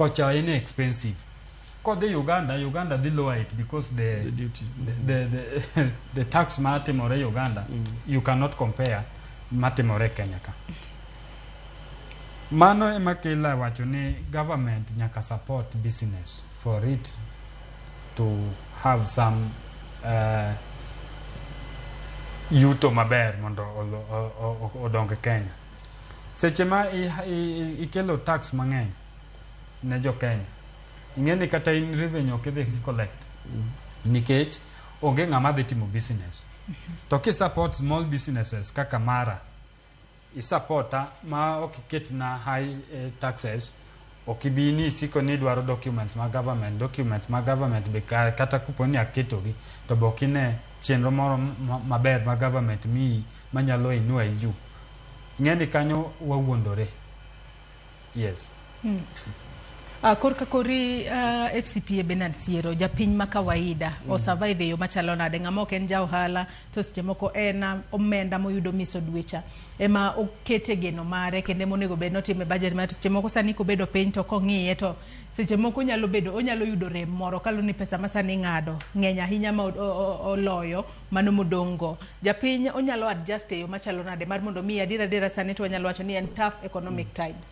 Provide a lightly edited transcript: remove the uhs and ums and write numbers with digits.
kocha inexpensive. Because the Uganda they lower it because the duty. The tax matimore Uganda, you cannot compare matimore Kenya ka. Mano emakela wacho ni government nyaka support business for it to have some yuto maber mondo odonge Kenya. Seche ma ikelo tax mang'eny ne jo Kenya, ing'eni kata in revenue kidhi collect nikech onge ng'ama dhi timo business. To ki support small businesses kaka mara, isupporta ma okiket na high taxes, okibini siko ni dwaro documents ma government be kata kuponi aketogi to bokine chenro moro maber ma government mi manyalo inua iju. Ng'eni kanyo wawuondore. Yes. Korka kori FCPA Bernard Siero, japiny ma kawaida o survive yo machalo nade, ng'ama ok en ja ohala to seche moko en omenda moyudo miso dwecha ema okete geno mare kende monego bed notime budget mar seche moko sani kobedo piny to kong'iye to seche moko onyalo yudo rem moro kalu ni pesa masani ng'ado ng'eny ahinya ma oloyo mano modongo. Japiny onyalo adjust yo machalo nade mar mondo mi adira sani to wanyalo wacho ni en tough economic times.